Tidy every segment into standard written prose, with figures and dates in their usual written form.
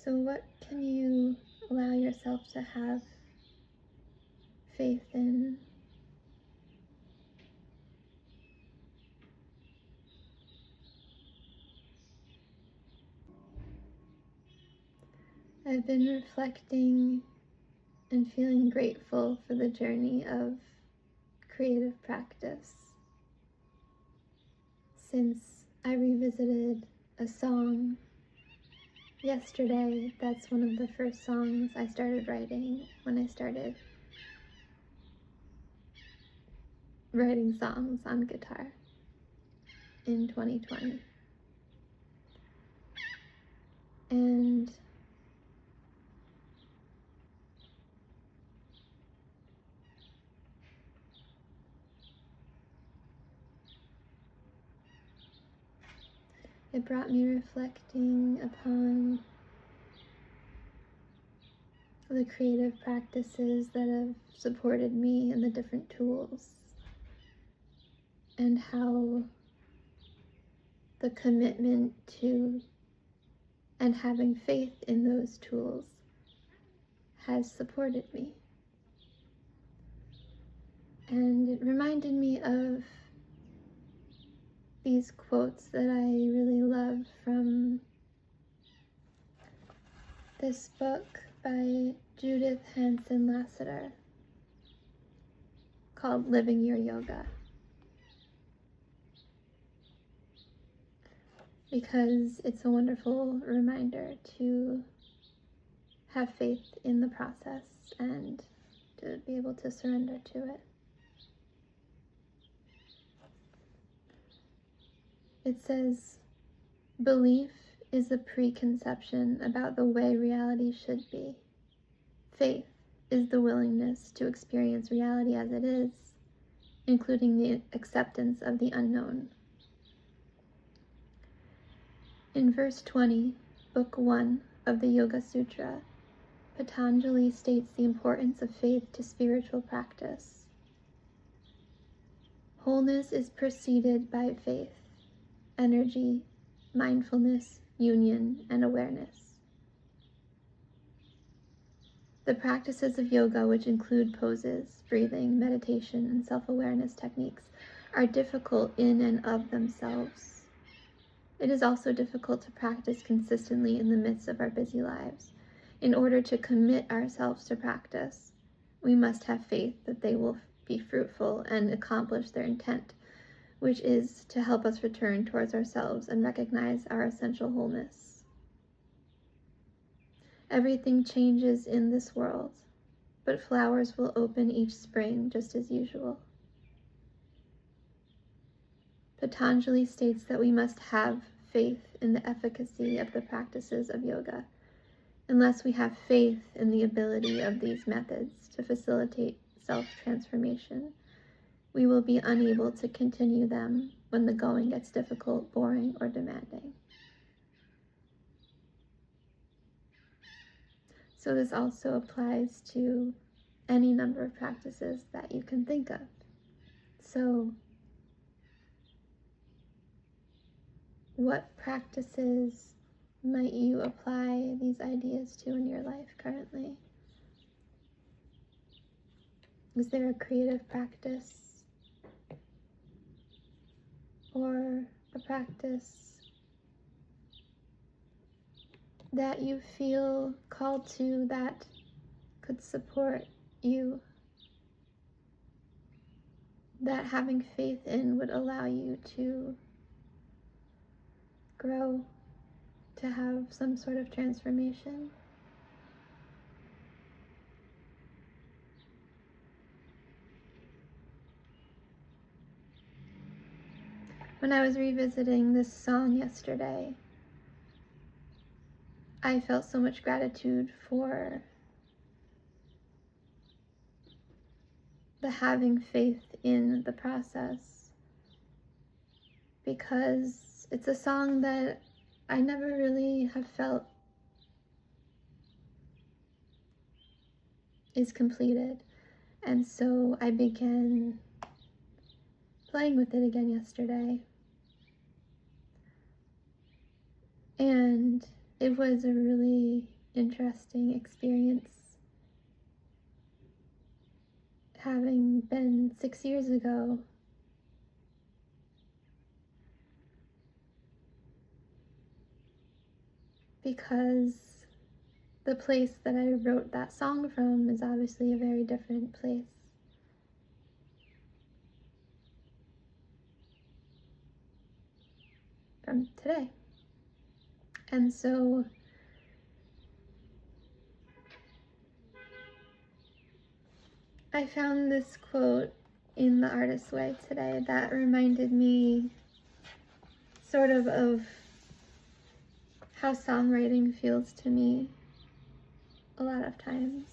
So what can you allow yourself to have faith in? I've been reflecting and feeling grateful for the journey of creative practice since I revisited a song yesterday. That's one of the first songs I started writing when I started writing songs on guitar in 2020. And it brought me reflecting upon the creative practices that have supported me and the different tools, and how the commitment to and having faith in those tools has supported me. And it reminded me of these quotes that I really love from this book by Judith Hanson Lasater called Living Your Yoga. Because it's a wonderful reminder to have faith in the process and to be able to surrender to it. It says, belief is a preconception about the way reality should be. Faith is the willingness to experience reality as it is, including the acceptance of the unknown. In verse 20, Book 1 of the Yoga Sutra, Patanjali states the importance of faith to spiritual practice. Wholeness is preceded by faith, energy, mindfulness, union, and awareness. The practices of yoga, which include poses, breathing, meditation, and self-awareness techniques, are difficult in and of themselves. It is also difficult to practice consistently in the midst of our busy lives. In order to commit ourselves to practice, we must have faith that they will be fruitful and accomplish their intent, which is to help us return towards ourselves and recognize our essential wholeness. Everything changes in this world, but flowers will open each spring just as usual. Patanjali states that we must have faith in the efficacy of the practices of yoga. Unless we have faith in the ability of these methods to facilitate self-transformation, we will be unable to continue them when the going gets difficult, boring, or demanding. So this also applies to any number of practices that you can think of. So what practices might you apply these ideas to in your life currently? Is there a creative practice or a practice that you feel called to that could support you, that having faith in would allow you to grow, to have some sort of transformation? When I was revisiting this song yesterday, I felt so much gratitude for the having faith in the process, because it's a song that I never really have felt is completed. And so I began playing with it again yesterday. And it was a really interesting experience, having been 6 years ago. Because the place that I wrote that song from is obviously a very different place from today. And so I found this quote in The Artist's Way today that reminded me sort of how songwriting feels to me a lot of times.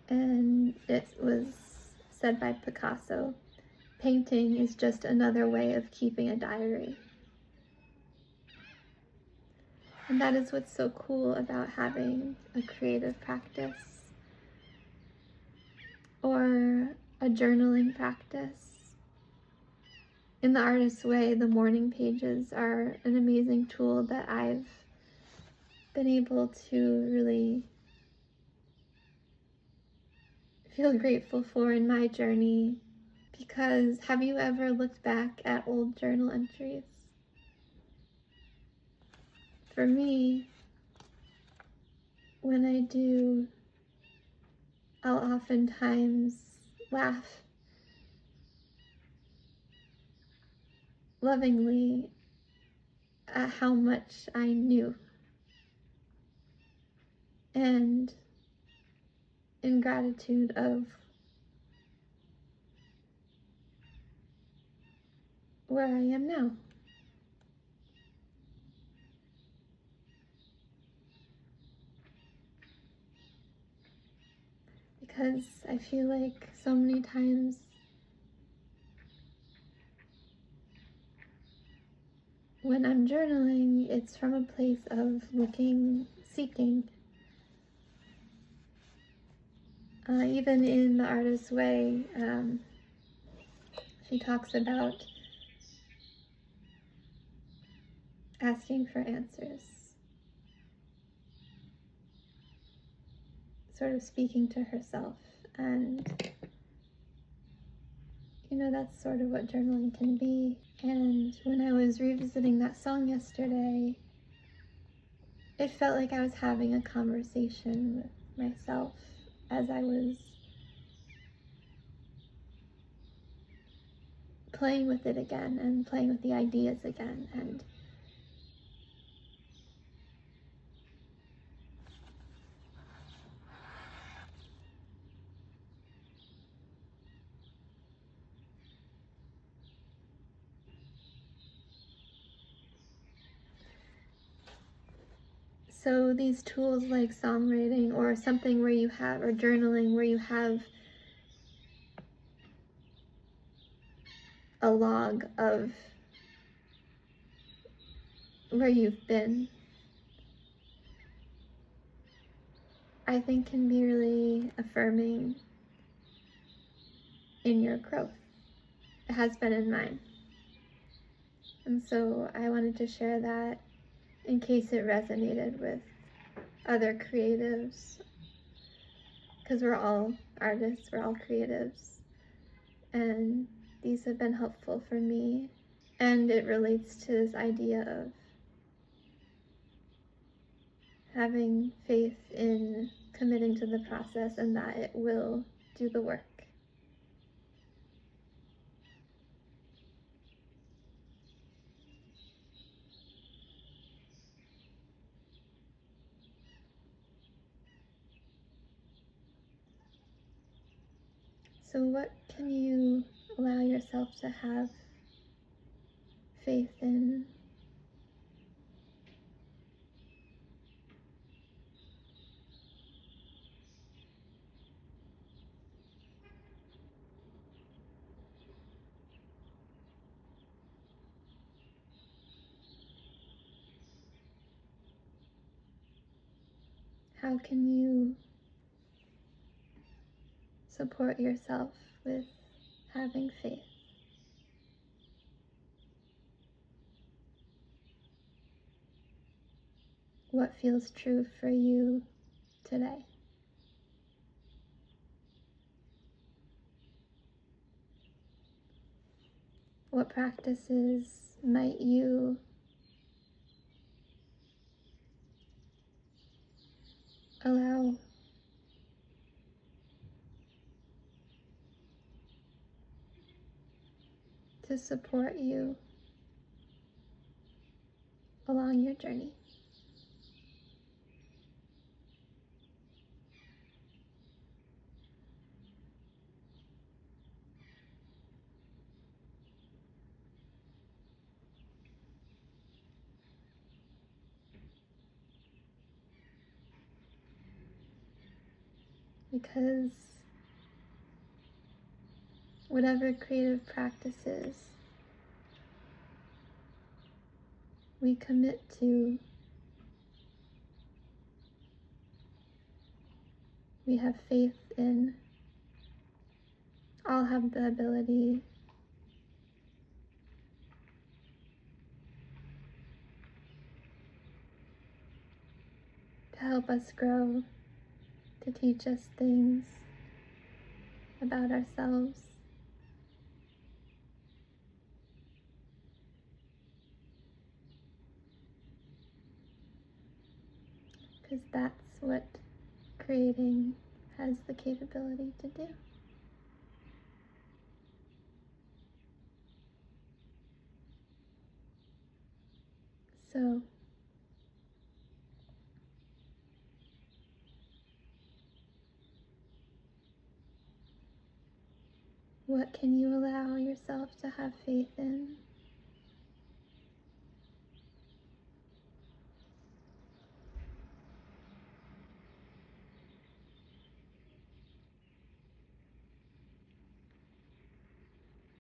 And it was said by Picasso, painting is just another way of keeping a diary. And that is what's so cool about having a creative practice or a journaling practice. In The Artist's Way, the morning pages are an amazing tool that I've been able to really feel grateful for in my journey. Because have you ever looked back at old journal entries? For me, when I do, I'll oftentimes laugh lovingly at how much I knew, and in gratitude of where I am now. Because I feel like so many times when I'm journaling, it's from a place of looking, seeking. Even in The Artist's Way, she talks about asking for answers, sort of speaking to herself. And that's sort of what journaling can be. And when I was revisiting that song yesterday, it felt like I was having a conversation with myself as I was playing with it again and playing with the ideas again. And so these tools like songwriting or something where you have, or journaling where you have a log of where you've been, I think can be really affirming in your growth. It has been in mine. And so I wanted to share that in case it resonated with other creatives, because we're all artists, we're all creatives, and these have been helpful for me. And it relates to this idea of having faith in committing to the process and that it will do the work. So what can you allow yourself to have faith in? How can you support yourself with having faith? what feels true for you today. What practices might you allow to support you along your journey? Because whatever creative practices we commit to, we have faith in, all have the ability to help us grow, to teach us things about ourselves. Because that's what creating has the capability to do. So, what can you allow yourself to have faith in?